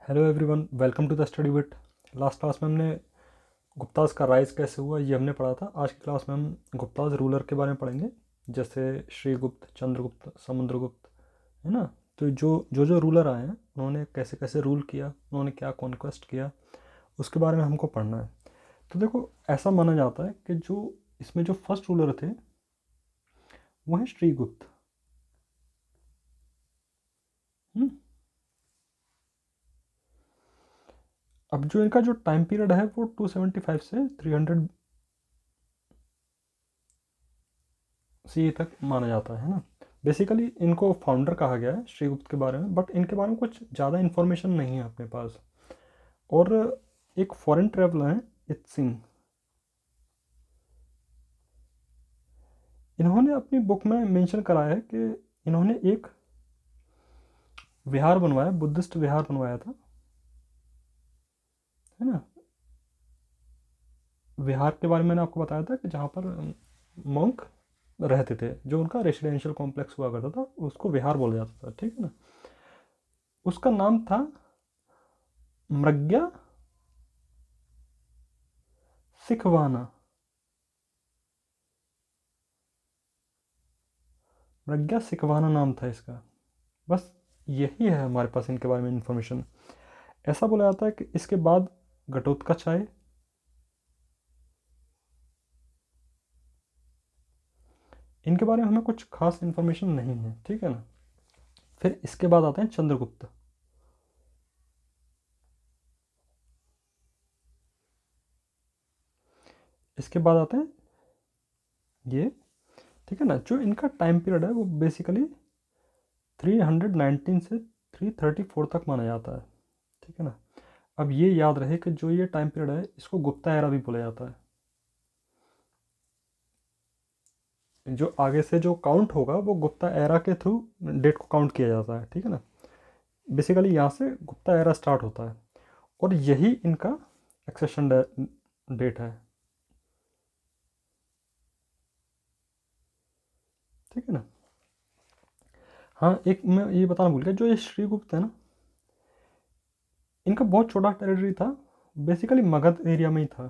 Hello everyone, welcome to the study wit. Last class में हमने गुप्ताज का राइज कैसे हुआ ये हमने पढ़ा था। आज की क्लास में हम गुप्ताज रूलर के बारे में पढ़ेंगे, जैसे श्रीगुप्त, चंद्रगुप्त, समुद्रगुप्त, है ना। तो जो रूलर आए हैं उन्होंने कैसे कैसे रूल किया, उन्होंने क्या कॉन्क्वेस्ट किया, उसके बारे में हमको पढ़ना है। तो देखो, ऐसा माना जाता है कि जो इसमें जो फर्स्ट रूलर थे वो हैं श्रीगुप्त। हम्म। अब जो इनका जो टाइम पीरियड है वो 275 से 300 सी तक माना जाता है ना। बेसिकली इनको फाउंडर कहा गया है श्रीगुप्त के बारे में, बट इनके बारे में कुछ ज़्यादा इन्फॉर्मेशन नहीं है अपने पास। और एक फॉरेन ट्रेवलर हैं इत सिंह, इन्होंने अपनी बुक में मेंशन करा है कि इन्होंने एक विहार बनवाया, बुद्धिस्ट विहार बनवाया था, है ना। विहार के बारे में मैंने आपको बताया था कि जहाँ पर मॉन्क रहते थे, जो उनका रेसिडेंशियल कॉम्प्लेक्स हुआ करता था उसको विहार बोला जाता था, ठीक है ना। उसका नाम था मृग्या सिखवाना। प्रज्ञा सिकवाना नाम था इसका। बस यही है हमारे पास इनके बारे में इंफॉर्मेशन। ऐसा बोला जाता है कि इसके बाद घटोत्कच आए। इनके बारे में हमें कुछ खास इन्फॉर्मेशन नहीं है, ठीक है ना। फिर इसके बाद आते हैं चंद्रगुप्त। इसके बाद आते हैं ये, ठीक है ना। जो इनका टाइम पीरियड है वो बेसिकली 319 से 334 तक माना जाता है, ठीक है ना। अब ये याद रहे कि जो ये टाइम पीरियड है इसको गुप्ता एरा भी बोला जाता है। जो आगे से जो काउंट होगा वो गुप्ता एरा के थ्रू डेट को काउंट किया जाता है, ठीक है ना। बेसिकली यहाँ से गुप्ता एरा स्टार्ट होता है और यही इनका एक्सेशन डेट है, ठीक है ना। हाँ, एक मैं ये बताना भूल गया, जो ये श्रीगुप्त है ना, इनका बहुत छोटा टेरिटरी था, बेसिकली मगध एरिया में ही था,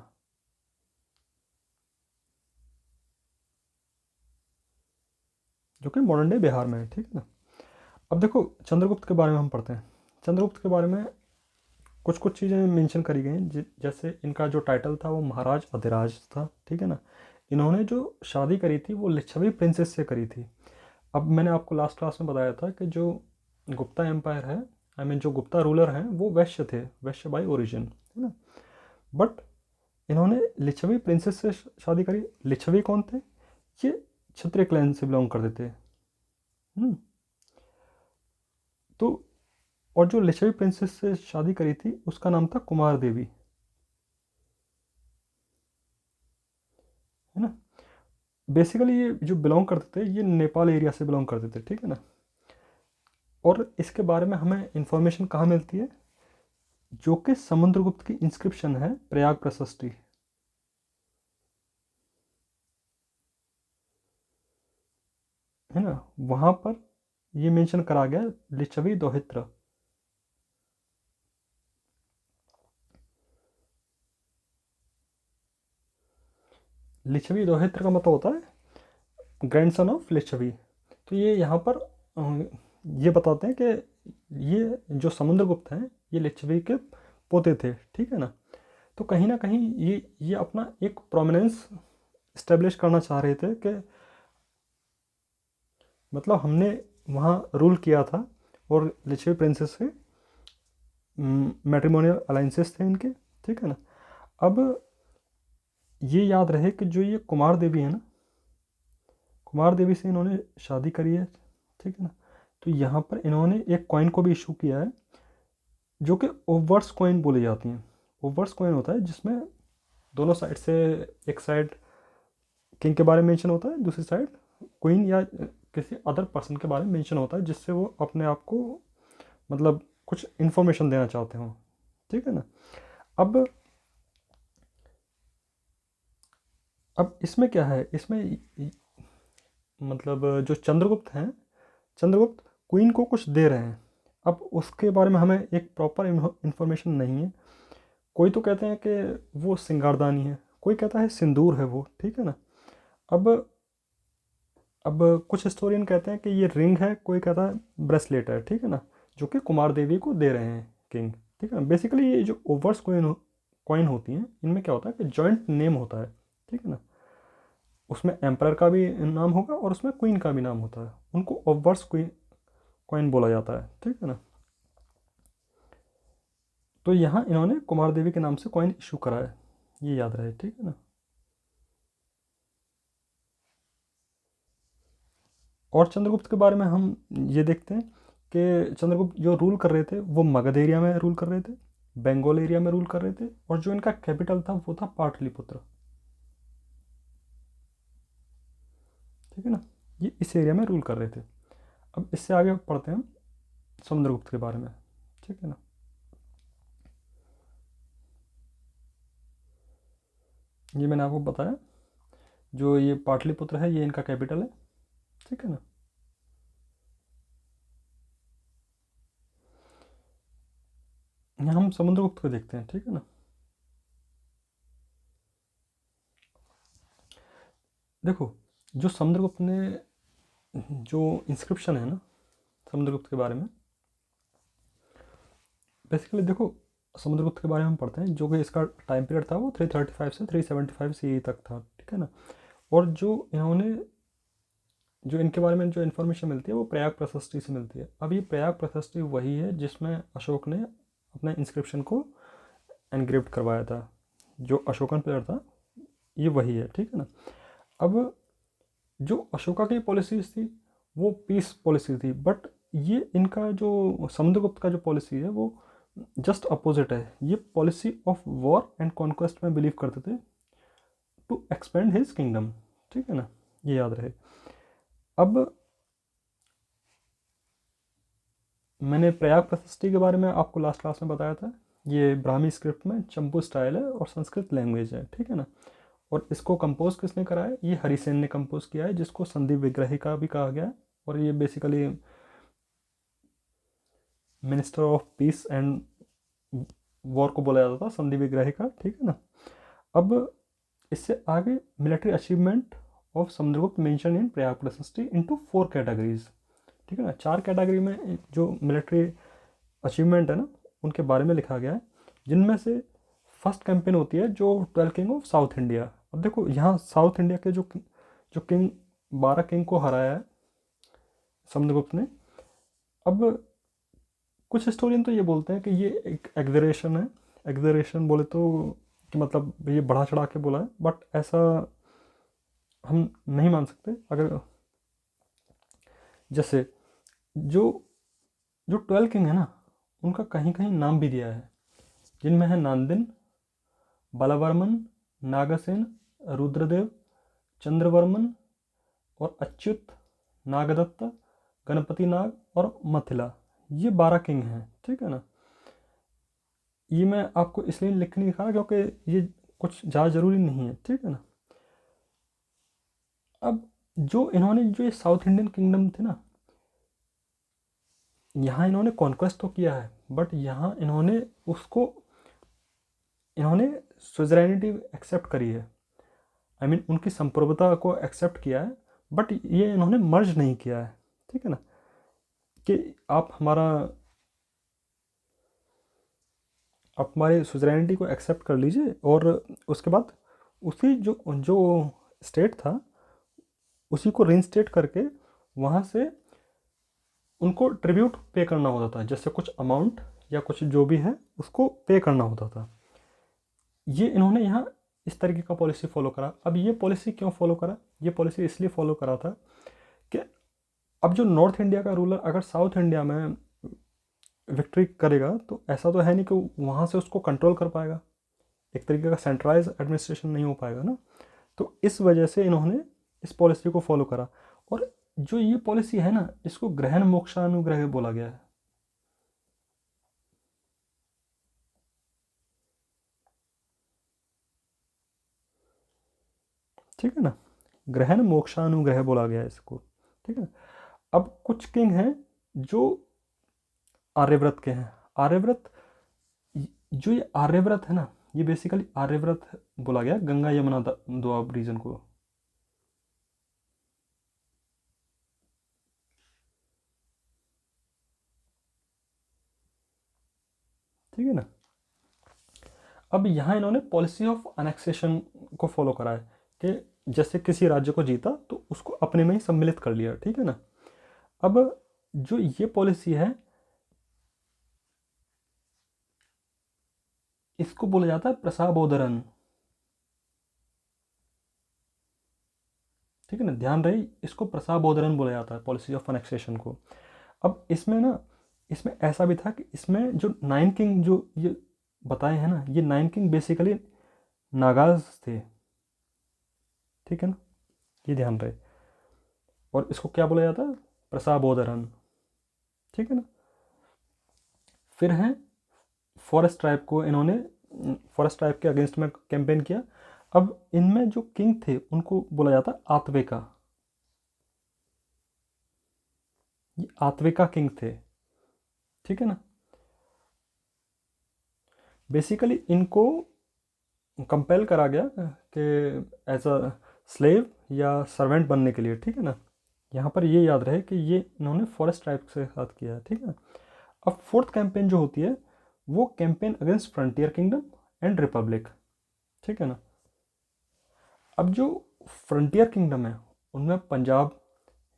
जो कि मॉडर्न डे बिहार में है, ठीक है ना। अब देखो चंद्रगुप्त के बारे में हम पढ़ते हैं। चंद्रगुप्त के बारे में कुछ कुछ चीज़ें मेंशन करी गई हैं, जैसे इनका जो टाइटल था वो महाराज अधिराज था, ठीक है ना। इन्होंने जो शादी करी थी वो लिच्छवी प्रिंसेस से करी थी। अब मैंने आपको लास्ट क्लास में बताया था कि जो गुप्ता एम्पायर है, आई मीन जो गुप्ता रूलर हैं वो वैश्य थे, वैश्य बाई ओरिजिन, है ना। बट इन्होंने लिच्छवी प्रिंसेस से शादी करी। लिच्छवी कौन थे? ये क्षत्रिय क्लैन से बिलोंग करते थे। हम्म। तो और जो लिच्छवी प्रिंसेस से शादी करी थी उसका नाम था कुमार देवी, है ना। बेसिकली ये जो बिलोंग करते थे ये नेपाल एरिया से बिलोंग करते थे, ठीक है ना। और इसके बारे में हमें इंफॉर्मेशन कहाँ मिलती है? जो कि समुद्रगुप्त की इंस्क्रिप्शन है प्रयाग प्रशस्ति, है ना। वहाँ पर ये मेंशन करा गया लिच्छवी दोहित्र। लिच्छवी दोहित्र का मतलब होता है ग्रैंडसन ऑफ लिच्छवी। तो ये यहाँ पर ये बताते हैं कि ये जो समुद्रगुप्त हैं ये लिच्छवी के पोते थे, ठीक है ना। तो कहीं ना कहीं ये अपना एक प्रोमिनेंस इस्टेब्लिश करना चाह रहे थे कि मतलब हमने वहाँ रूल किया था और लिच्छवी प्रिंसेस से मैट्रिमोनियल अलाइंसेस थे इनके, ठीक है ना। अब ये याद रहे कि जो ये कुमार देवी है ना, कुमार देवी से इन्होंने शादी करी है, ठीक है ना। तो यहाँ पर इन्होंने एक कॉइन को भी इशू किया है जो कि ओवर्स कॉइन बोली जाती हैं। ओवर्स कॉइन होता है जिसमें दोनों साइड से, एक साइड किंग के बारे में मेंशन होता है, दूसरी साइड क्वीन या किसी अदर पर्सन के बारे में मेंशन होता है, जिससे वो अपने आप को मतलब कुछ इन्फॉर्मेशन देना चाहते हो, ठीक है ना। अब अब इसमें क्या है, इसमें मतलब जो चंद्रगुप्त हैं, चंद्रगुप्त क्वीन को कुछ दे रहे हैं। अब उसके बारे में हमें एक प्रॉपर इंफॉर्मेशन नहीं है। कोई तो कहते हैं कि वो सिंगारदानी है, कोई कहता है सिंदूर है वो, ठीक है ना। अब अब कुछ हिस्टोरियन कहते हैं कि ये रिंग है, कोई कहता है ब्रेसलेट है, ठीक है ना, जो कि कुमार देवी को दे रहे हैं किंग, ठीक है ना। बेसिकली ये जो ओवर्स कॉइन होती हैं, इनमें क्या होता है कि जॉइंट नेम होता है, ठीक है ना। उसमें एम्परर का भी नाम होगा और उसमें क्वीन का भी नाम होता है, उनको ओवर्स क्वीन कॉइन बोला जाता है, ठीक है ना। तो यहाँ इन्होंने कुमार देवी के नाम से कॉइन इशू करा है, ये याद रहे, ठीक है ना। और चंद्रगुप्त के बारे में हम ये देखते हैं कि चंद्रगुप्त जो रूल कर रहे थे वो मगध एरिया में रूल कर रहे थे, बंगाल एरिया में रूल कर रहे थे, और जो इनका कैपिटल था वो था पाटलिपुत्र, ठीक है ना। ये इस एरिया में रूल कर रहे थे। अब इससे आगे पढ़ते हैं हम समुद्रगुप्त के बारे में, ठीक है ना। ये मैंने आपको बताया, जो ये पाटलिपुत्र है ये इनका कैपिटल है, ठीक है ना। यहाँ हम समुद्रगुप्त को देखते हैं, ठीक है ना। देखो, जो समुद्रगुप्त ने जो इंस्क्रिप्शन है ना समुद्रगुप्त के बारे में, बेसिकली देखो, समुद्रगुप्त के बारे में हम पढ़ते हैं, जो कि इसका टाइम पीरियड था वो 335 से 375 सी तक था, ठीक है ना। और जो इन्होंने जो इनके बारे में जो इन्फॉर्मेशन मिलती है वो प्रयाग प्रशस्ति से मिलती है। अब ये प्रयाग प्रशस्ति वही है जिसमें अशोक ने अपने इंस्क्रिप्शन को एनग्रेव्ड करवाया था, जो अशोकन पिलर था ये वही है, ठीक है ना। अब जो अशोका की पॉलिसीज थी वो पीस पॉलिसी थी, बट ये इनका जो समुद्रगुप्त का जो पॉलिसी है वो जस्ट अपोजिट है। ये policy of war and conquest में बिलीव करते थे टू एक्सपेंड हिज किंगडम, ठीक है ना, ये याद रहे। अब मैंने प्रयाग प्रशस्ति के बारे में आपको लास्ट क्लास में बताया था, ये ब्राह्मी स्क्रिप्ट में चंपू स्टाइल है और संस्कृत लैंग्वेज है, ठीक है ना। और इसको कंपोज किसने करा है, ये हरिसेन ने कंपोज किया है, जिसको संदीप विग्रही का भी कहा गया है। और ये basically minister of peace and war को बोला जाता था, संदीप विग्रही का, ठीक है ना। अब इससे आगे military achievement of Samudragupta mention in Prayag प्रशस्ति इनटू 4 कैटेगरीज, ठीक है ना। 4 कैटेगरी में जो मिलिट्री अचीवमेंट है ना उनके बारे में लिखा गया है, जिनमें से फर्स्ट कैंपेन होती है जो 12 किंग ऑफ साउथ इंडिया। अब देखो यहाँ साउथ इंडिया के जो किंग 12 किंग को हराया है समुद्रगुप्त ने। अब कुछ हिस्टोरियन तो ये बोलते हैं कि ये एक एग्जरेशन है, एग्जरेशन बोले तो कि मतलब ये बढ़ा चढ़ा के बोला है, बट ऐसा हम नहीं मान सकते। अगर जैसे जो जो 12 किंग है ना उनका कहीं कहीं नाम भी दिया है, जिनमें है नांदिन, बलवर्मन, नागसेन, रुद्रदेव, चंद्रवर्मन और अच्युत, नागदत्त, गणपति नाग और मथिला। ये 12 किंग हैं, ठीक है ना। ये मैं आपको इसलिए लिख नहीं दिखा क्योंकि ये कुछ ज़्यादा ज़रूरी नहीं है, ठीक है ना। अब जो इन्होंने जो ये साउथ इंडियन किंगडम थे ना, यहाँ इन्होंने कॉन्क्वेस्ट तो किया है, बट यहाँ इन्होंने सुजरैनिटी एक्सेप्ट करी है, आई मीन उनकी संप्रभुता को एक्सेप्ट किया है, बट ये इन्होंने मर्ज नहीं किया है, ठीक है ना, कि आप हमारे सुजरैनिटी को एक्सेप्ट कर लीजिए और उसके बाद उसी जो जो स्टेट था उसी को रीइंस्टेट करके वहाँ से उनको ट्रिब्यूट पे करना होता था, जैसे कुछ अमाउंट या कुछ जो भी है उसको पे करना होता था। ये इन्होंने यहाँ इस तरीके का पॉलिसी फॉलो करा। अब ये पॉलिसी क्यों फॉलो करा, ये पॉलिसी इसलिए फॉलो करा था कि अब जो नॉर्थ इंडिया का रूलर अगर साउथ इंडिया में विक्ट्री करेगा तो ऐसा तो है नहीं कि वहाँ से उसको कंट्रोल कर पाएगा, एक तरीके का सेंट्रलाइज एडमिनिस्ट्रेशन नहीं हो पाएगा ना। तो इस वजह से इन्होंने इस पॉलिसी को फॉलो करा। और जो ये पॉलिसी है ना इसको ग्रहण मोक्षानुग्रह बोला गया है, ठीक है ना। ग्रहण मोक्षानुग्रह बोला गया है इसको, ठीक है। अब कुछ किंग हैं जो आर्यव्रत के हैं। आर्यव्रत, जो ये आर्यव्रत है ना, ये बेसिकली आर्यव्रत बोला गया गंगा यमुना दोआब रीजन को। ठीक है ना। अब यहाँ इन्होंने पॉलिसी ऑफ अनेक्सेशन को फॉलो करा है कि जैसे किसी राज्य को जीता तो उसको अपने में ही सम्मिलित कर लिया। ठीक है ना। अब जो ये पॉलिसी है इसको बोला जाता है प्रसाबोधरन। ठीक है ना, ध्यान रहे इसको प्रसाबोधरन बोला जाता है, पॉलिसी ऑफ अनेक्सेशन को। अब इसमें ना, इसमें ऐसा भी था कि इसमें जो 9 किंग जो ये बताए हैं ना, ये 9 किंग बेसिकली नागाज थे। ठीक है ना, ये ध्यान रहे। और इसको क्या बोला जाता है, प्रसाबोधरन। ठीक है ना। फिर हैं फॉरेस्ट ट्राइब को, इन्होंने फॉरेस्ट ट्राइब के अगेंस्ट में कैंपेन किया। अब इनमें जो किंग थे उनको बोला जाता है आत्वेका। ये आत्वेका किंग थे। ठीक है ना। बेसिकली इनको कंपेल करा गया कि एज अ स्लेव या सर्वेंट बनने के लिए। ठीक है ना। यहाँ पर ये याद रहे कि ये इन्होंने फॉरेस्ट ट्राइब के साथ किया है। ठीक है। अब फोर्थ कैंपेन जो होती है वो campaign against frontier kingdom and Republic. ठीक है ना। अब जो फ्रंटियर किंगडम है उनमें पंजाब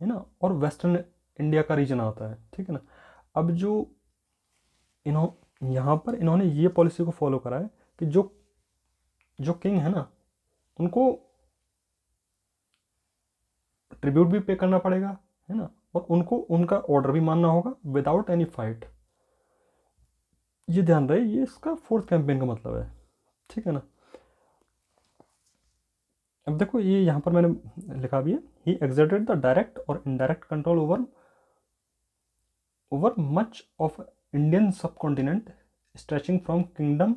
है ना और वेस्टर्न इंडिया का रीजन आता है। ठीक है ना। अब जो इन्हों यहाँ पर इन्होंने ये पॉलिसी को फॉलो करा है कि जो जो किंग है ना उनको ट्रिब्यूट भी पे करना पड़ेगा, है ना, और उनको उनका ऑर्डर भी मानना होगा विदाउट एनी फाइट। ये ध्यान रहे, ये इसका फोर्थ कैंपेन का मतलब है। ठीक है ना। अब देखो ये यहाँ पर मैंने लिखा भी है, ही एक्सर्टेड द डायरेक्ट और indirect control over over much of Indian subcontinent stretching from kingdom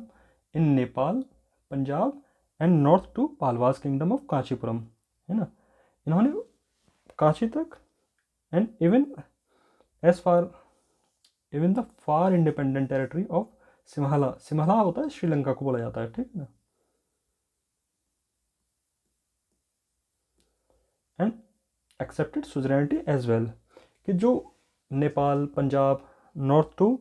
in Nepal, Punjab and north to Pallavas kingdom of Kanchipuram. है ना, इन्होंने कांची तक and as far even the far independent territory of Simhala. Simhala होता है श्रीलंका को बोला जाता है। ठीक है ना। And accepted suzerainty as well, कि जो नेपाल पंजाब नॉर्थ टू,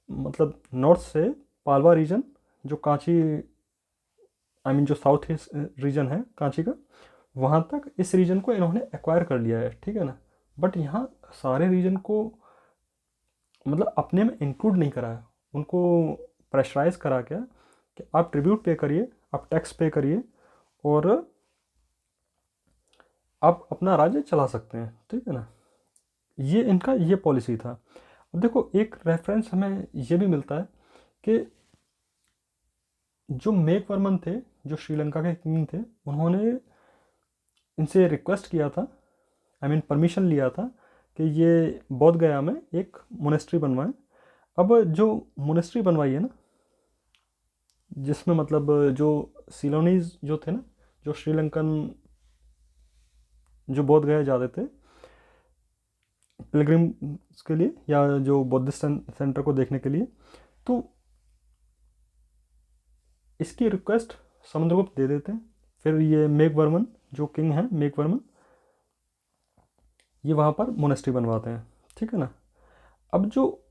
मतलब नॉर्थ से पालवा रीजन जो कांची, आई मीन जो साउथ ईस्ट रीजन है कांची का, वहाँ तक इस रीजन को इन्होंने एक्वायर कर लिया है। ठीक है ना। बट यहाँ सारे रीजन को मतलब अपने में इंक्लूड नहीं करा है, उनको प्रेशराइज करा गया कि आप ट्रिब्यूट पे करिए, आप टैक्स पे करिए और आप अपना राज्य चला सकते हैं। ठीक है ना। ये इनका ये पॉलिसी था। अब देखो एक रेफरेंस हमें ये भी मिलता है कि जो मेघवर्मन थे, जो श्रीलंका के किंग थे, उन्होंने इनसे रिक्वेस्ट किया था, आई मीन परमिशन लिया था कि ये बोध गया में एक मोनेस्ट्री बनवाएं। अब जो मोनेस्ट्री बनवाई है ना, जिसमें मतलब जो सिलोनीज जो थे ना, जो श्रीलंकन जो बोध गया जाते थे पिलग्रिम्स के लिए या जो बौद्धिस्ट सेंटर को देखने के लिए, तो इसकी रिक्वेस्ट समुद्रगुप्त दे देते हैं। फिर ये मेघवर्मन जो किंग है मेघवर्मन, ये वहाँ पर मोनेस्ट्री बनवाते हैं। ठीक है ना। अब जो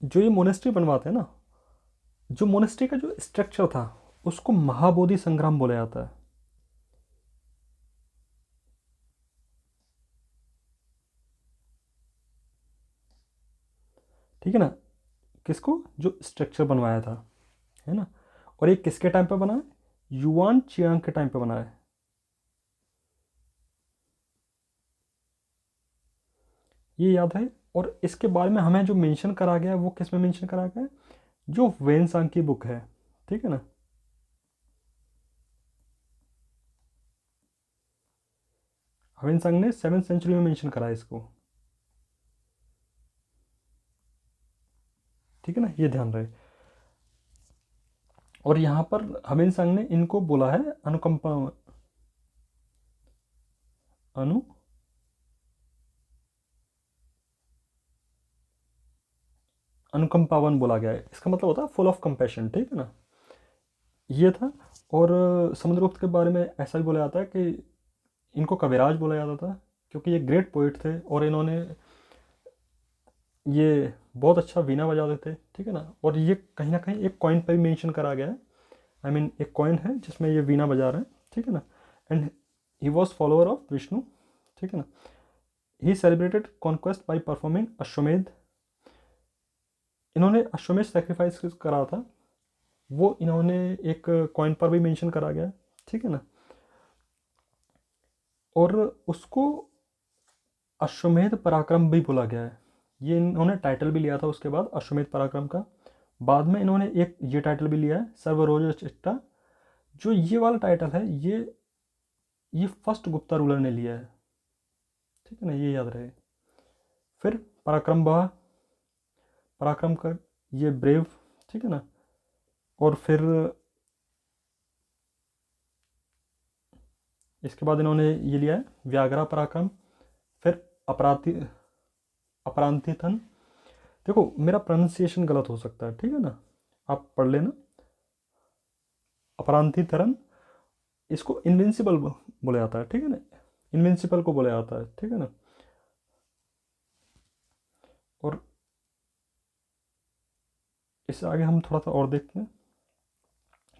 जो ये मोनेस्ट्री बनवाते हैं ना, जो मोनेस्ट्री का जो स्ट्रक्चर था उसको महाबोधि संग्राम बोला जाता है। ठीक है ना। किसको, जो स्ट्रक्चर बनवाया था, है ना। और ये किसके टाइम पे बना है, युआन चियांग के टाइम पे बना है। ये याद है। और इसके बारे में हमें जो मेंशन करा गया है वो किस में मेंशन करा गया है, जो वेनसांग की बुक है। ठीक है ना। वेनसांग ने 7th सेंचुरी में मेंशन करा है इसको। ठीक है ना, ये ध्यान रहे। और यहाँ पर हवेन संघ ने इनको बोला है अनुकंपा, अनुकंपावन बोला गया है। इसका मतलब होता है फुल ऑफ कंपैशन, ठीक है ना। ये था। और समुद्रगुप्त के बारे में ऐसा भी बोला जाता है कि इनको कविराज बोला जाता था, क्योंकि ये ग्रेट पोइट थे और इन्होंने ये बहुत अच्छा वीणा बजाते थे, ठीक है ना। और ये कहीं ना कहीं एक कॉइन पर भी मेंशन करा गया है। आई मीन एक कॉइन है जिसमें ये वीणा बजा रहे हैं, ठीक है ना। And he was follower of Vishnu, ठीक है ना। ही सेलिब्रेटेड कॉन्क्वेस्ट बाई परफॉर्मिंग अश्वमेध। इन्होंने अश्वमेध सेक्रीफाइस करा था, वो इन्होंने एक कॉइन पर भी मेंशन करा गया है, ठीक है ना। और उसको अश्वमेध पराक्रम भी बोला गया है। ये इन्होंने टाइटल भी लिया था उसके बाद अश्वमेध पराक्रम का। बाद में इन्होंने एक ये टाइटल भी लिया है सर्वरोज चिट्टा। जो ये वाला टाइटल है ये फर्स्ट गुप्ता रूलर ने लिया है, ठीक है ना, ये याद रहे। फिर पराक्रम बहा, पराक्रम कर, ये ब्रेव, ठीक है ना। और फिर इसके बाद इन्होंने ये लिया है व्याघ्रा पराक्रम। फिर अपरांतिथन। देखो मेरा प्रोनाउंसिएशन गलत हो सकता है, ठीक है ना, आप पढ़ लेना। अपरांतिथरन, इसको इनविंसिबल बोला जाता है, ठीक है ना, इनविंसिबल को बोला जाता है, ठीक है ना। और इससे आगे हम थोड़ा सा और देखते हैं।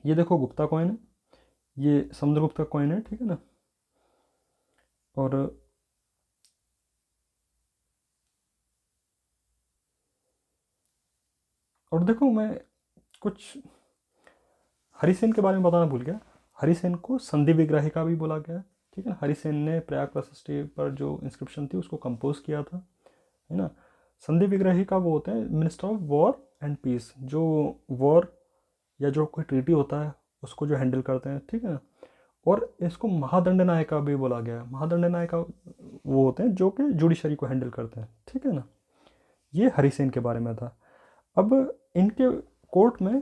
ये देखो गुप्ता कॉइन है, ये समुद्रगुप्त का कॉइन है, ठीक है ना। और देखो मैं कुछ हरिसेन के बारे में बताना भूल गया। हरिसेन को संधि विग्राहिका भी बोला गया है, ठीक है ना। हरिसेन ने प्रयाग प्रशस्ति पर जो इंस्क्रिप्शन थी उसको कंपोज किया था, है ना। संधि विग्राहिका वो होते हैं minister of war and peace, जो वॉर या जो कोई ट्रीटी होता है उसको जो हैंडल करते हैं, ठीक है ना। और इसको महादंड नायिका भी बोला गया है। महादंड नायिका वो होते हैं जो कि जुडिशरी को हैंडल करते हैं, ठीक है ना। ये हरिसेन के बारे में था। अब इनके कोर्ट में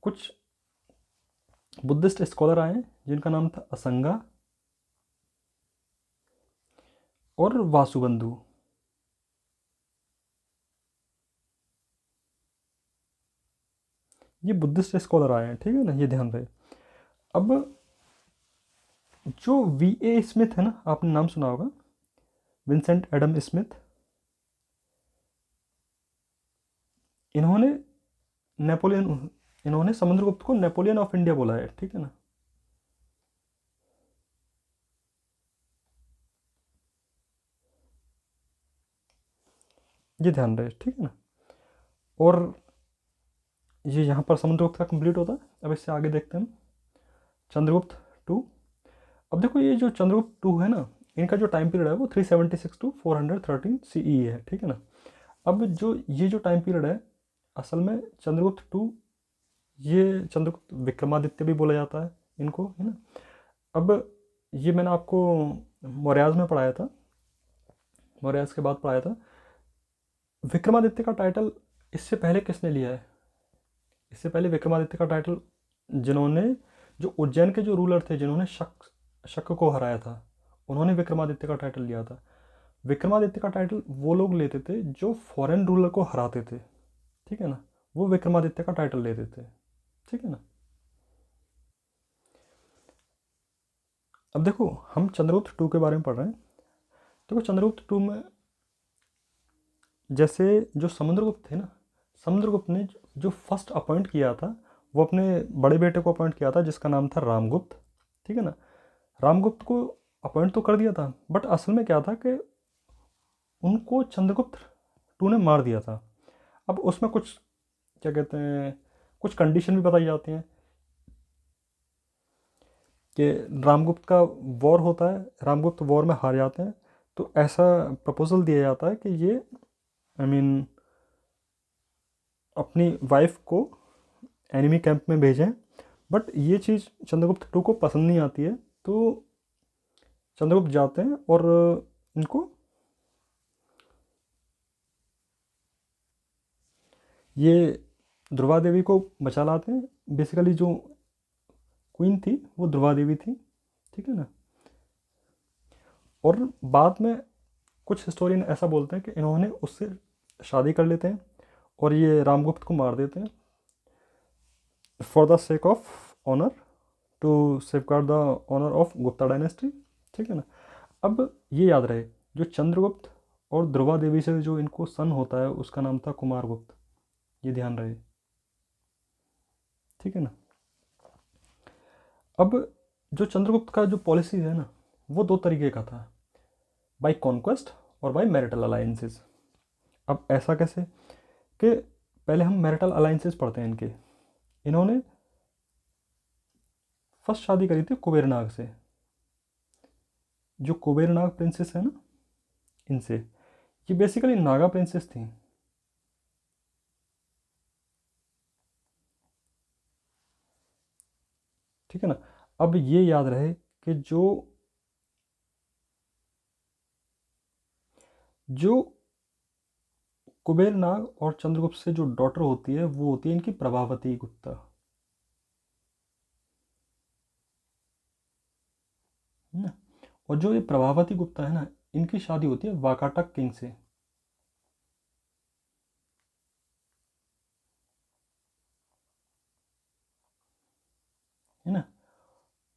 कुछ बुद्धिस्ट स्कॉलर आए जिनका नाम था असंगा और वासुबंधु। ये बुद्धिस्ट स्कॉलर आए हैं, ठीक है ना, ये ध्यान रहे। अब जो वी ए स्मिथ है ना, आपने नाम सुना होगा, विंसेंट एडम स्मिथ। इन्होंने नेपोलियन इन्होंने समुद्रगुप्त को नेपोलियन ऑफ इंडिया बोला है, ठीक है ना। ये ध्यान रहे, ठीक है ना। और ये यहाँ पर समुद्रगुप्त का कंप्लीट होता है। अब इससे आगे देखते हैं हम चंद्रगुप्त टू। अब देखो ये जो चंद्रगुप्त टू है ना, इनका जो टाइम पीरियड है वो 376 टू 413 CE है, ठीक है ना। अब जो ये जो टाइम पीरियड है, असल में चंद्रगुप्त टू, ये चंद्रगुप्त विक्रमादित्य भी बोला जाता है इनको, है ना। अब ये मैंने आपको मौर्याज में पढ़ाया था, मौर्याज के बाद पढ़ाया था। विक्रमादित्य का टाइटल इससे पहले किसने लिया है? इससे पहले विक्रमादित्य का टाइटल जिन्होंने, जो उज्जैन के जो रूलर थे जिन्होंने शक को हराया था, उन्होंने विक्रमादित्य का टाइटल लिया था। विक्रमादित्य का टाइटल वो लोग लेते थे जो फॉरेन रूलर को हराते थे, ठीक है ना, वो विक्रमादित्य का टाइटल लेते थे, ठीक है ना। अब देखो हम चंद्रगुप्त टू के बारे में पढ़ रहे हैं। देखो चंद्रगुप्त टू में जैसे जो समुद्रगुप्त थे ना, समुद्रगुप्त ने जो फर्स्ट अपॉइंट किया था वो अपने बड़े बेटे को अपॉइंट किया था जिसका नाम था रामगुप्त, ठीक है ना। रामगुप्त को अपॉइंट तो कर दिया था, बट असल में क्या था कि उनको चंद्रगुप्त टू ने मार दिया था। अब उसमें कुछ क्या कहते हैं, कुछ कंडीशन भी बताई जाती हैं कि रामगुप्त का वॉर होता है, रामगुप्त वॉर में हार जाते हैं, तो ऐसा प्रपोजल दिया जाता है कि ये आई मीन अपनी वाइफ को एनिमी कैंप में भेजें। बट ये चीज़ चंद्रगुप्त टू को पसंद नहीं आती है, तो चंद्रगुप्त जाते हैं और इनको ये ध्रुवा देवी को बचा लाते हैं। बेसिकली जो क्वीन थी वो ध्रुवा देवी थी, ठीक है ना। और बाद में कुछ हिस्टोरियन ऐसा बोलते हैं कि इन्होंने उससे शादी कर लेते हैं और ये रामगुप्त को मार देते हैं for the sake of honour, to safeguard the honour of Gupta dynasty. ठीक है ना। अब ये याद रहे, जो चंद्रगुप्त और ध्रुवा देवी से जो इनको सन होता है उसका नाम था कुमारगुप्त, ये ध्यान रहे। ठीक है ना। अब जो चंद्रगुप्त का जो पॉलिसी है ना, वो दो तरीके का था, बाय कॉन्क्वेस्ट और बाय मैरिटल अलायंसेस। अब ऐसा कैसे कि पहले हम मैरिटल अलायंसेस पढ़ते हैं इनके। इन्होंने फर्स्ट शादी करी थी कुबेरनाग से, जो कुबेरनाग प्रिंसेस है ना, इनसे। ये बेसिकली नागा प्रिंसेस थी। ठीक है ना। अब ये याद रहे कि जो कुबेरनाग और चंद्रगुप्त से जो डॉटर होती है वो होती है इनकी प्रभावती गुप्ता, है ना। और जो ये प्रभावती गुप्ता है ना, इनकी शादी होती है वाकाटक किंग से, है ना।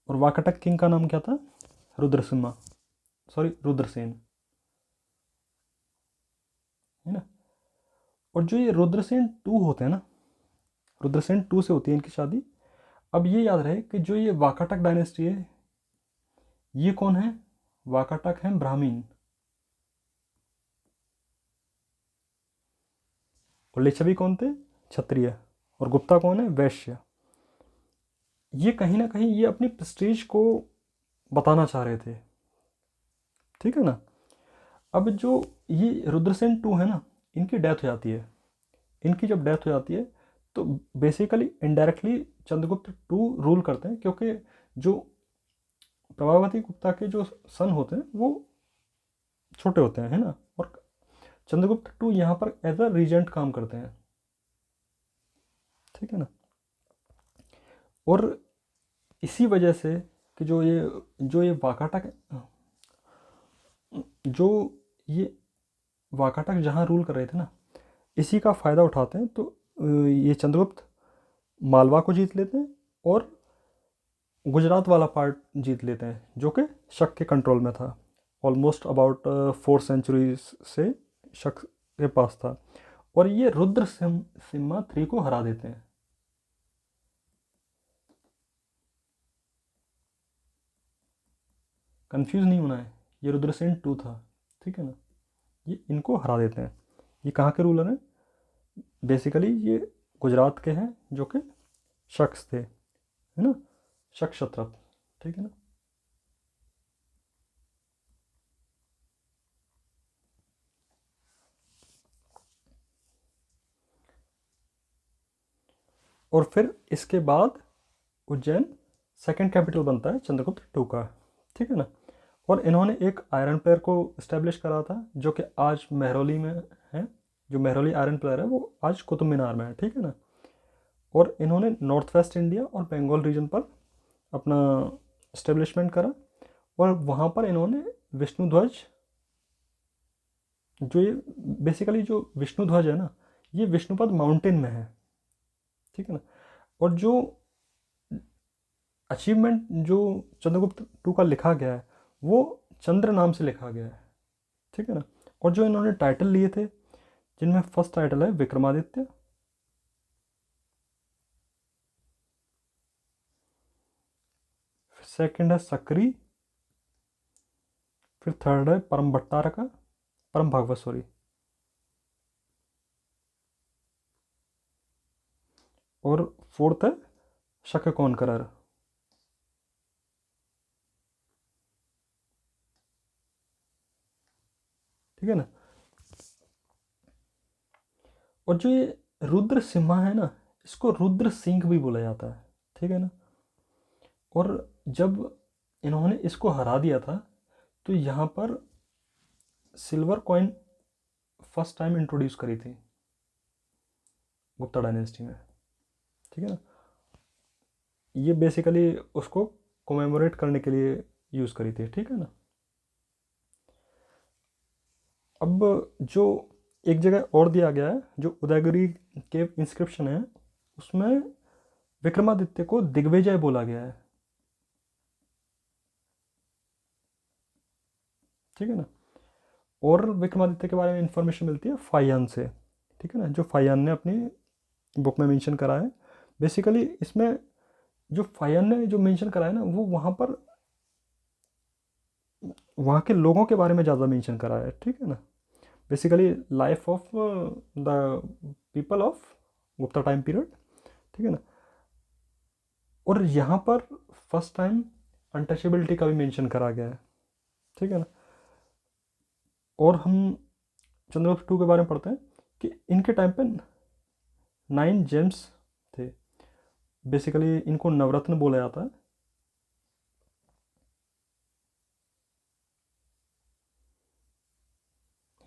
और वाकाटक किंग का नाम क्या था? रुद्रसिम्हा, सॉरी रुद्रसेन, है ना। और जो ये रुद्रसेन टू होते हैं ना, रुद्रसेन टू से होती है इनकी शादी। अब ये याद रहे कि जो ये वाकाटक डायनेस्टी है, ये कौन है? वाकाटक हैं ब्राह्मीण, और लिच्छवी कौन थे? क्षत्रिय। और गुप्ता कौन है? वैश्य। ये कहीं ना कहीं ये अपनी प्रेस्टीज को बताना चाह रहे थे। ठीक है ना। अब जो ये रुद्रसेन टू है ना, इनकी डेथ हो जाती है। इनकी जब डेथ हो जाती है तो basically indirectly Chandragupta two rule करते हैं, क्योंकि जो प्रभावती गुप्ता के जो सन होते हैं वो छोटे होते हैं, है ना। और चंद्रगुप्त टू यहाँ पर एज अ रीजेंट काम करते हैं। ठीक है ना। और इसी वजह से कि जो ये वाकाटक, जो ये वाकाटक जहाँ रूल कर रहे थे ना, इसी का फ़ायदा उठाते हैं। तो ये चंद्रगुप्त मालवा को जीत लेते हैं और गुजरात वाला पार्ट जीत लेते हैं, जो कि शक के कंट्रोल में था। ऑलमोस्ट अबाउट 4 सेंचुरी से शक के पास था। और ये रुद्र सिम्हा थ्री को हरा देते हैं। कंफ्यूज नहीं होना है, ये रुद्रसेन टू था। ठीक है ना। ये इनको हरा देते हैं। ये कहाँ के रूलर हैं? बेसिकली ये गुजरात के हैं, जो कि शख्स थे, है ना, शक क्षत्रप। ठीक है ना। और फिर इसके बाद उज्जैन सेकंड कैपिटल बनता है चंद्रगुप्त टू का। ठीक है ना। और इन्होंने एक आयरन प्लेयर को इस्टेब्लिश करा था, जो कि आज मेहरौली में है। जो मेहरौली आयरन प्लेयर है वो आज कुतुब मीनार में है। ठीक है ना। और इन्होंने नॉर्थ वेस्ट इंडिया और बंगाल रीजन पर अपना इस्टेब्लिशमेंट करा। और वहाँ पर इन्होंने विष्णु ध्वज, जो ये बेसिकली जो विष्णु ध्वज है ना, ये विष्णुपद माउंटेन में है। ठीक है ना। और जो अचीवमेंट जो चंद्रगुप्त टू का लिखा गया है वो चंद्र नाम से लिखा गया है। ठीक है ना। और जो इन्होंने टाइटल लिए थे, जिनमें फर्स्ट टाइटल है विक्रमादित्य, सेकंड है सक्री, फिर थर्ड है परम भट्टारका, परम भागवत सॉरी, और फोर्थ है शक कौन करर। ठीक है ना। और जो ये रुद्र सिम्हा है ना, इसको रुद्र सिंह भी बोला जाता है। ठीक है ना। और जब इन्होंने इसको हरा दिया था तो यहाँ पर silver coin first time introduce करी थी गुप्ता डायनेस्टी में। ठीक है ना। ये बेसिकली उसको कोमेमोरेट करने के लिए यूज़ करी थी। ठीक है ना। अब जो एक जगह और दिया गया है, जो उदयगिरी के इंस्क्रिप्शन है उसमें विक्रमादित्य को दिग्विजय बोला गया है, ठीक है ना। और विक्रमादित्य के बारे में इंफॉर्मेशन मिलती है फाहियान से, ठीक है ना, जो फाहियान ने अपनी बुक में मेंशन करा है। बेसिकली इसमें जो फाहियान ने जो मेंशन करा है ना, वो वहाँ पर वहाँ के लोगों के बारे में ज़्यादा मेंशन करा है, ठीक है ना। Basically life of the people of Gupta time period, ठीक है ना। और यहाँ पर फर्स्ट टाइम अनटचेबिलिटी का भी मेंशन करा गया है, ठीक है ना। और हम चंद्रगुप्त टू के बारे में पढ़ते हैं कि इनके टाइम पे 9 जेम्स थे। बेसिकली इनको नवरत्न बोला जाता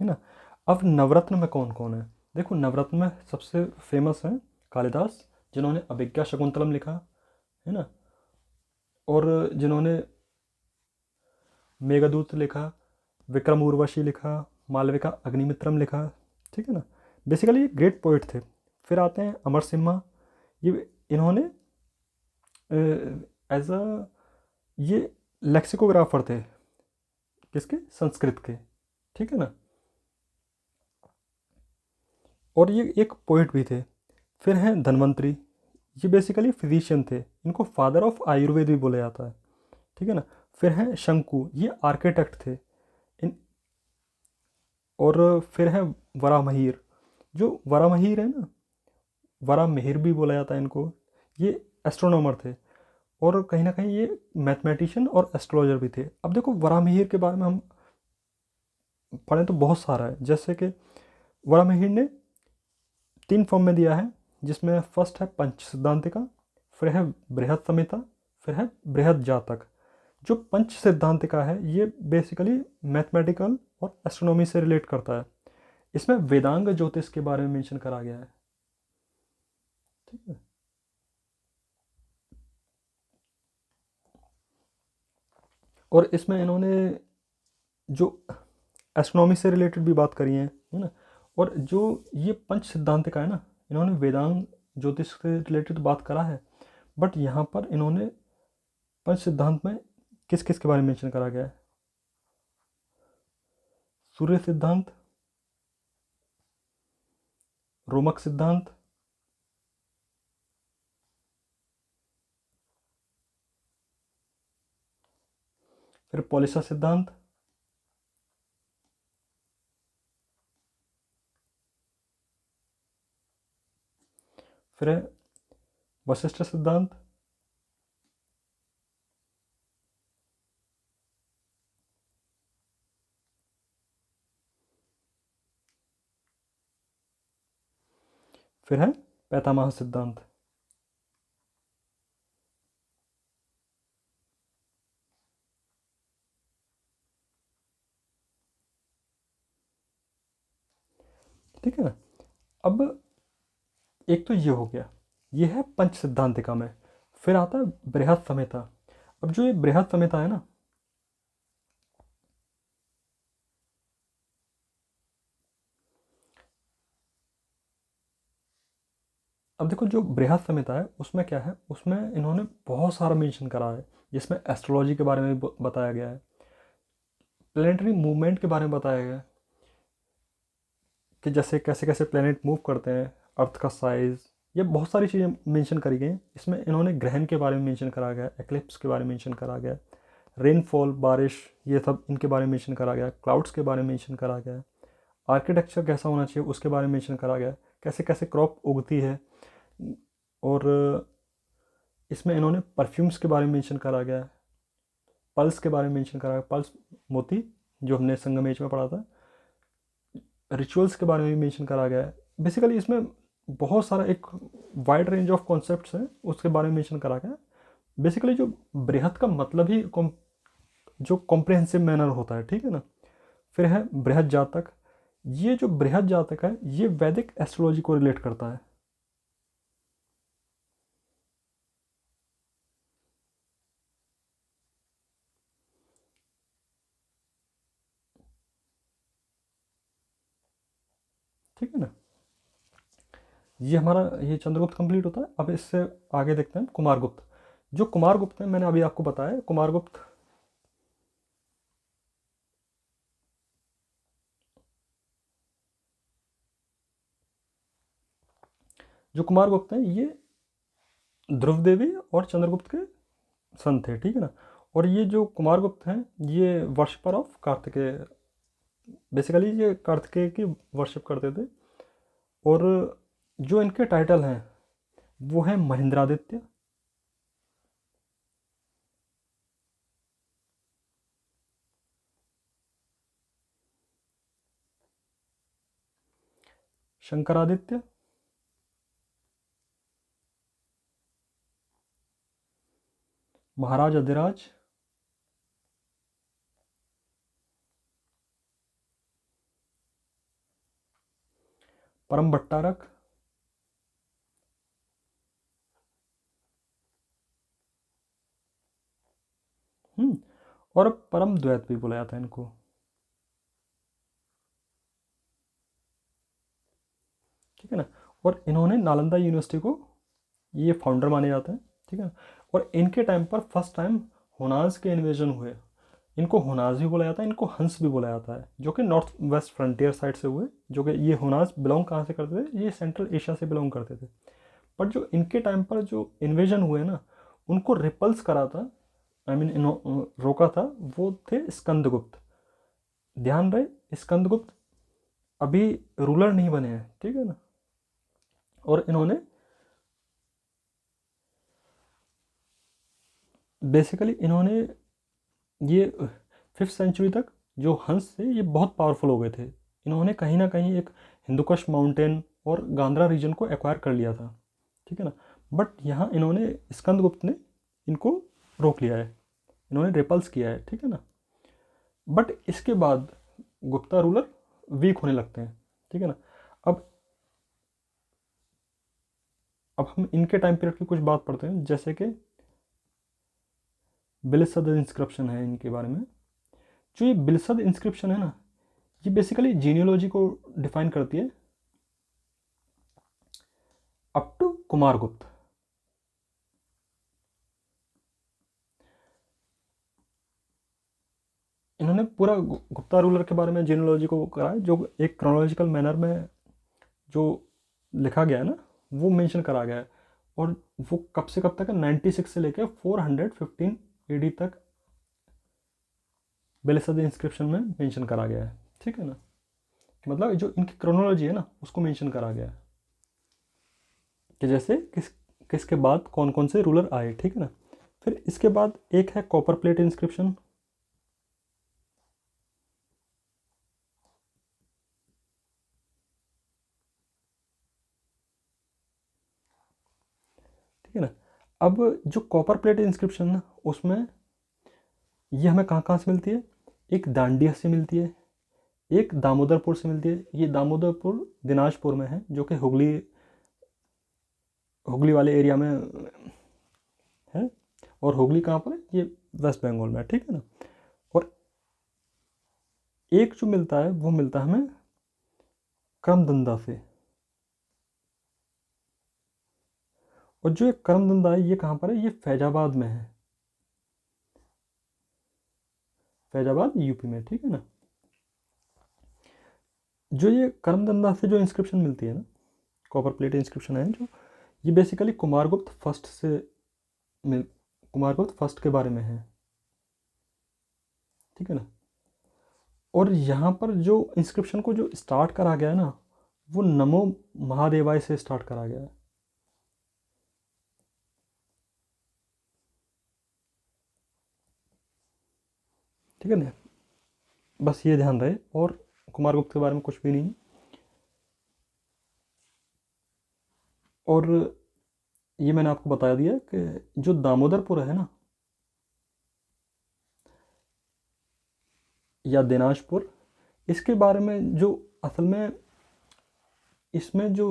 है ना। अब नवरत्न में कौन कौन है, देखो नवरत्न में सबसे फेमस हैं कालिदास, जिन्होंने अभिज्ञा शकुंतलम लिखा है ना, और जिन्होंने मेघदूत लिखा, विक्रम उर्वशी लिखा, मालविका अग्निमित्रम लिखा, ठीक है ना। बेसिकली ये ग्रेट पोइट थे। फिर आते हैं अमर सिम्हा, ये इन्होंने एज अ ये लेक्सिकोग्राफर थे, किसके, संस्कृत के, ठीक है ना। और ये एक पोइट भी थे। फिर हैं धन्वंतरी, ये बेसिकली फिजिशियन थे, इनको फादर ऑफ आयुर्वेद भी बोला जाता है, ठीक है ना। फिर हैं शंकु, ये आर्किटेक्ट थे इन। और फिर है वरामहीर, जो वरामहीर है ना, वरामहिर भी बोला जाता है इनको, ये एस्ट्रोनॉमर थे, और कहीं ना कहीं ये मैथमेटिशियन और एस्ट्रोलॉजर भी थे। अब देखो वरामहिर के बारे में हम पढ़ें तो बहुत सारा है, जैसे कि वरामहिर ने 3 फॉर्म में दिया है, जिसमें फर्स्ट है पंच सिद्धांतिका, फिर है बृहद संहिता, फिर है बृहद जातक। जो पंच सिद्धांतिका है ये बेसिकली मैथमेटिकल और एस्ट्रोनॉमी से रिलेट करता है। इसमें वेदांग ज्योतिष के बारे में मेंशन करा गया है, ठीक है। और इसमें इन्होंने जो एस्ट्रोनॉमी से रिलेटेड भी बात करी है ना। और जो ये पंच सिद्धांतिका है ना, इन्होंने वेदांग ज्योतिष से रिलेटेड बात करा है, बट यहाँ पर इन्होंने पंच सिद्धांत में किस किस के बारे में मेंशन करा गया है, सूर्य सिद्धांत, रोमक सिद्धांत, फिर पॉलिसा सिद्धांत, फिर है वशिष्ठ सिद्धांत, फिर है पैतामह सिद्धांत। ठीक है ना। अब एक तो ये हो गया, ये है पंच सिद्धांतिका में। फिर आता है बृहद संहिता। अब जो ये बृहद संहिता है ना, अब देखो जो बृहद संहिता है उसमें क्या है, उसमें इन्होंने बहुत सारा मेंशन करा है, जिसमें एस्ट्रोलॉजी के बारे में भी बताया गया है, प्लेनेटरी मूवमेंट के बारे में बताया गया है, कि जैसे कैसे कैसे प्लेनेट मूव करते हैं, अर्थ का साइज़, ये बहुत सारी चीज़ें मेंशन करी गई हैं। इसमें इन्होंने ग्रहण के बारे में मेंशन करा गया, एक्लिप्स के बारे में मेंशन करा गया, रेनफॉल, बारिश, ये सब इनके बारे में मेंशन करा गया, क्लाउड्स के बारे में मेंशन करा गया, आर्किटेक्चर कैसा होना चाहिए उसके बारे में मेंशन करा गया, कैसे कैसे क्रॉप उगती है। और इसमें इन्होंने परफ्यूम्स के बारे में मेंशन करा गया है, पल्स के बारे में मेंशन करा गया, पल्स मोती जो हमने संगमेश में पढ़ा था, रिचुअल्स के बारे में भी मेंशन करा गया है। बेसिकली इसमें बहुत सारा एक वाइड रेंज ऑफ कॉन्सेप्ट्स हैं, उसके बारे में मेंशन करा गया है। बेसिकली जो बृहद का मतलब ही जो कॉम्प्रिहेंसिव मैनर होता है, ठीक है ना। फिर है बृहद जातक, ये जो बृहद जातक है ये वैदिक एस्ट्रोलॉजी को रिलेट करता है। ठीक है ना। ये हमारा ये चंद्रगुप्त कंप्लीट होता है। अब इससे आगे देखते हैं कुमारगुप्त। जो कुमारगुप्त है, मैंने अभी आपको बताया कुमारगुप्त जो कुमारगुप्त हैं ये ध्रुव देवी और चंद्रगुप्त के सन थे, ठीक है ना। और ये जो कुमारगुप्त हैं ये वर्शिपर ऑफ कार्तिकेय, बेसिकली ये कार्तिकेय की वर्शिप करते थे। और जो इनके टाइटल हैं वो है महेंद्रादित्य, शंकरादित्य, महाराज अधिराज, परम भट्टारक, और परम द्वैत भी बोला जाता है इनको। ठीक है ना। और इन्होंने नालंदा यूनिवर्सिटी को ये फाउंडर माने जाते हैं, ठीक है ना। और इनके टाइम पर फर्स्ट टाइम होनाज के इन्वेजन हुए। इनको होनाज भी बोला जाता है, इनको हंस भी बोला जाता है, जो कि नॉर्थ वेस्ट फ्रंटियर साइड से हुए। जो कि ये होनाज बिलोंग कहाँ से करते थे, ये सेंट्रल एशिया से बिलोंग करते थे। बट जो इनके टाइम पर जो इन्वेजन हुए ना, उनको रिपल्स करा था, आई मीन रोका था, वो थे स्कंदगुप्त। ध्यान रहे स्कंदगुप्त अभी रूलर नहीं बने हैं, ठीक है ना। और इन्होंने बेसिकली इन्होंने ये 5th सेंचुरी तक जो हंस थे ये बहुत पावरफुल हो गए थे। इन्होंने कहीं ना कहीं एक हिंदुकुश माउंटेन और गांधार रीजन को एक्वायर कर लिया था, ठीक है ना। बट यहाँ इन्होंने स्कंदगुप्त ने इनको रोक लिया है, इन्होंने रिपल्स किया है, ठीक है ना। बट इसके बाद गुप्ता रूलर वीक होने लगते हैं, ठीक है ना। अब अब हम इनके टाइम पीरियड की कुछ बात पढ़ते हैं, जैसे कि बिलसद इंस्क्रिप्शन है इनके बारे में। जो ये बिलसद इंस्क्रिप्शन है ना, ये बेसिकली जीनियोलॉजी को डिफाइन करती है अप टू कुमारगुप्त। इन्होंने पूरा गुप्ता रूलर के बारे में जीनियोलॉजी को करा है, जो एक क्रोनोलॉजिकल मैनर में जो लिखा गया है ना, वो मेंशन करा गया है। और वो कब से कब तक है, 96 से लेकर 415 एडी तक बेलिसद इंस्क्रिप्शन में मेंशन करा गया है, ठीक है ना। मतलब जो इनकी क्रोनोलॉजी है ना, उसको मेंशन करा गया है कि जैसे किसके बाद कौन कौन से रूलर आए, ठीक है ना। फिर इसके बाद एक है कॉपर प्लेट इंस्क्रिप्शन। ठीक है ना। अब जो कॉपर प्लेट इंस्क्रिप्शन ना, उसमें ये हमें कहाँ कहाँ से मिलती है, एक दांडिया से मिलती है, एक दामोदरपुर से मिलती है। ये दामोदरपुर दिनाजपुर में है, जो कि हुगली हुगली वाले एरिया में है। और हुगली कहाँ पर है, ये वेस्ट बंगाल में है, ठीक है ना। और एक जो मिलता है वो मिलता है हमें करमदंदा से। और जो एक करमदंदा है ये कहाँ पर है, ये फैजाबाद में है, फैजाबाद यूपी में, ठीक है ना। जो ये करमदंदा से जो इंस्क्रिप्शन मिलती है ना, कॉपर प्लेट इंस्क्रिप्शन है जो, ये बेसिकली कुमारगुप्त फर्स्ट से कुमारगुप्त फर्स्ट के बारे में है, ठीक है ना। और यहाँ पर जो इंस्क्रिप्शन को जो स्टार्ट करा गया है ना, वो नमो महादेवाय से स्टार्ट करा गया है, ठीक है ना। बस ये ध्यान रहे, और कुमारगुप्त के बारे में कुछ भी नहीं। और ये मैंने आपको बता दिया कि जो दामोदरपुर है ना, या दिनाजपुर, इसके बारे में जो असल में इसमें जो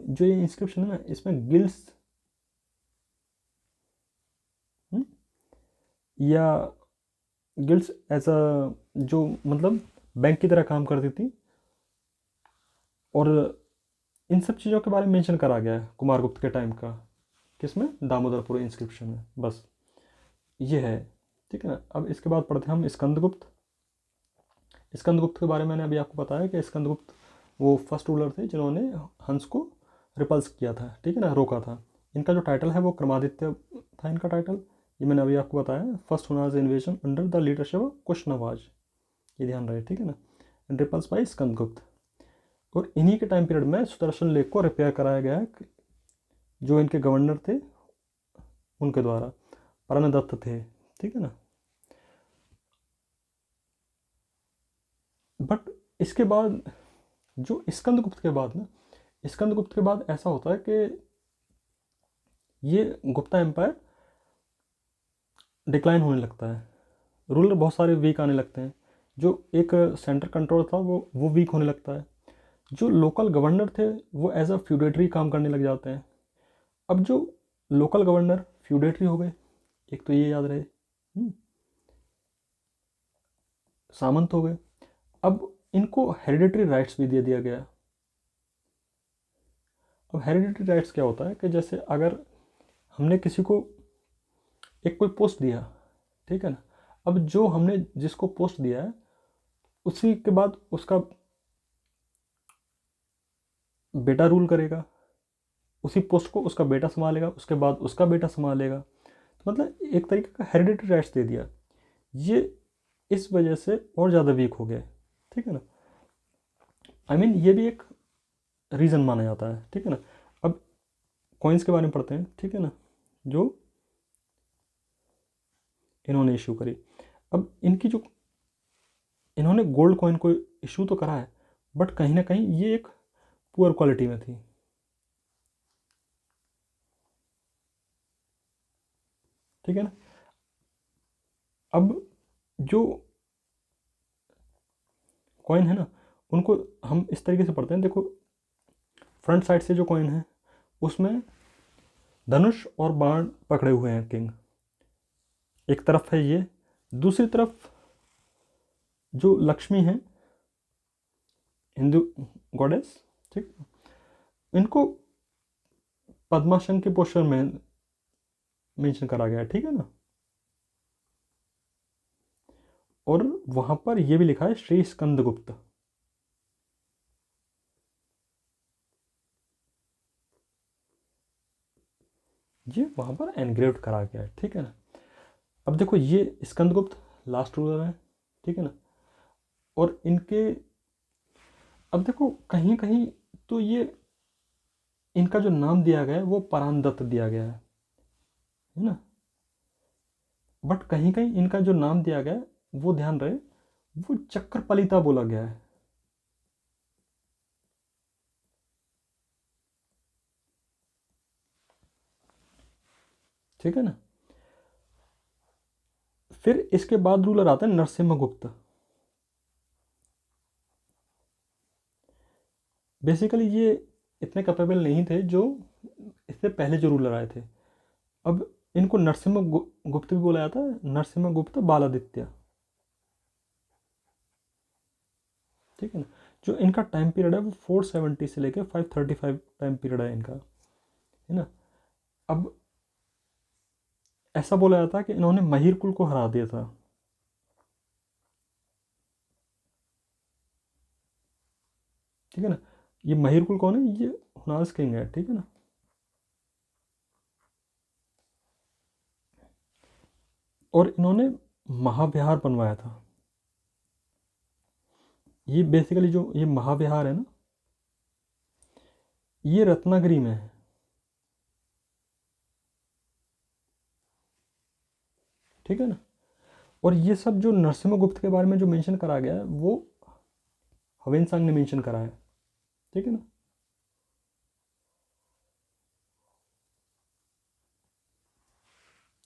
जो ये इंस्क्रिप्शन है ना, इसमें गिल्स या गिल्स ऐसा जो मतलब बैंक की तरह काम करती थी। और इन सब चीज़ों के बारे में मेंशन करा गया है कुमारगुप्त के टाइम का, किसमें, दामोदरपुर इंस्क्रिप्शन में। बस ये है, ठीक है ना। अब इसके बाद पढ़ते हैं हम स्कंदगुप्त। स्कंदगुप्त के बारे में मैंने अभी आपको बताया कि स्कंदगुप्त वो फर्स्ट रूलर थे जिन्होंने हंस को रिपल्स किया था, ठीक है ना, रोका था। इनका जो टाइटल है वो क्रमादित्य था इनका टाइटल, ये मैंने अभी आपको बताया। First Hunas invasion under the leadership of कुशनवाज, ये ध्यान रहे, ठीक है ना, एंड रिपल्स बाई स्कंदगुप्त। और इन्हीं के टाइम पीरियड में सुदर्शन लेक को रिपेयर कराया गया है, जो इनके गवर्नर थे उनके द्वारा, परमदत्त थे, ठीक है ना। बट इसके बाद जो स्कंदगुप्त के बाद ना, स्कंदगुप्त के बाद ऐसा होता है कि ये गुप्ता एम्पायर डिक्लाइन होने लगता है, रूलर बहुत सारे वीक आने लगते हैं, जो एक सेंटर कंट्रोल था वो वीक होने लगता है, जो लोकल गवर्नर थे वो एज अ फ्यूडेटरी काम करने लग जाते हैं। अब जो लोकल गवर्नर फ्यूडेटरी हो गए, एक तो ये याद रहे, सामंत हो गए। अब इनको हेरिडिटरी राइट्स भी दे दिया गया। अब हेरिडिटरी राइट्स क्या होता है कि जैसे अगर हमने किसी को एक कोई पोस्ट दिया, ठीक है ना, अब जो हमने जिसको पोस्ट दिया है उसी के बाद उसका बेटा रूल करेगा, उसी पोस्ट को उसका बेटा संभालेगा, उसके बाद उसका बेटा संभालेगा। तो मतलब एक तरीके का हेरिडिटरी राइट्स दे दिया, ये इस वजह से और ज़्यादा वीक हो गया, ठीक है ना। आई मीन ये भी एक रीज़न माना जाता है, ठीक है ना। अब कॉइन्स के बारे में पढ़ते हैं, ठीक है ना, जो इन्होंने इशू करी। अब इनकी जो इन्होंने गोल्ड कॉइन को इशू तो करा है, बट कहीं ना कहीं ये एक पुअर क्वालिटी में थी, ठीक है ना। अब जो कॉइन है ना, उनको हम इस तरीके से पढ़ते हैं, देखो फ्रंट साइड से जो कॉइन है उसमें धनुष और बाण पकड़े हुए हैं किंग, एक तरफ है ये, दूसरी तरफ जो लक्ष्मी है हिंदू गॉडेस, ठीक, इनको पद्मासन के पोस्टर में मेंशन करा गया है, ठीक है ना। और वहां पर यह भी लिखा है श्री स्कंदगुप्त, ये वहां पर एनग्रेव्ड करा गया है, ठीक है ना। अब देखो ये स्कंदगुप्त लास्ट रूलर है, ठीक है ना। और इनके अब देखो कहीं कहीं तो ये इनका जो नाम दिया गया है वो परांदत्त दिया गया है ना, बट कहीं कहीं इनका जो नाम दिया गया है वो ध्यान रहे वो चक्रपलिता बोला गया है, ठीक है ना। फिर इसके बाद रूलर आता है नरसिम्हगुप्त। बेसिकली ये इतने कैपेबल नहीं थे जो इससे पहले जो रूलर आए थे। अब इनको नरसिम्हा गुप्त भी बोला जाता है, नरसिम्हगुप्त बालादित्य, ठीक है ना। जो इनका टाइम पीरियड है वो 470 से लेकर 535 टाइम पीरियड है इनका, है ना। अब ऐसा बोला जाता है कि इन्होंने महिर कुल को हरा दिया था, ठीक है ना। ये महिर कुल कौन है, ये हुनास किंग है, ठीक है ना। और इन्होंने महाविहार बनवाया था, ये बेसिकली जो ये महाविहार है ना ये रत्नागिरी में है, ठीक है ना। और ये सब जो नरसिम्हगुप्त के बारे में जो मेंशन करा गया है वो हवेन ने मेंशन करा है, ठीक है ना।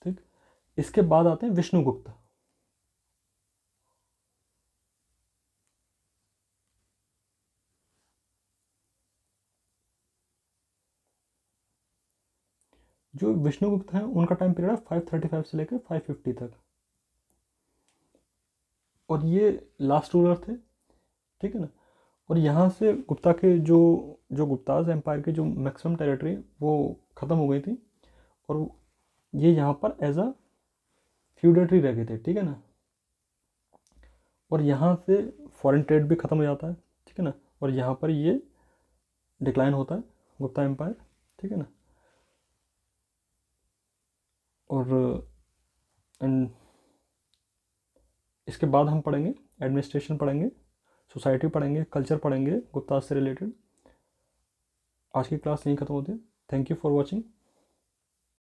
ठीक, इसके बाद आते हैं विष्णुगुप्त। जो विष्णुगुप्त हैं उनका टाइम पीरियड है 535 से लेकर 550 तक, और ये लास्ट रूलर थे, ठीक है ना। और यहाँ से गुप्ता के जो गुप्ताज एम्पायर की जो मैक्सिमम टेरिटरी वो ख़त्म हो गई थी, और ये यहाँ पर एज अ फ्यूडेटरी रह गए थे, ठीक है ना। और यहाँ से फॉरेन ट्रेड भी ख़त्म हो जाता है, ठीक है ना, और यहाँ पर ये डिक्लाइन होता है गुप्ता एम्पायर, ठीक है ना। और एंड इसके बाद हम पढ़ेंगे एडमिनिस्ट्रेशन पढ़ेंगे, सोसाइटी पढ़ेंगे, कल्चर पढ़ेंगे गुप्ता से रिलेटेड। आज की क्लास यहीं ख़त्म होती है। Thank you for watching.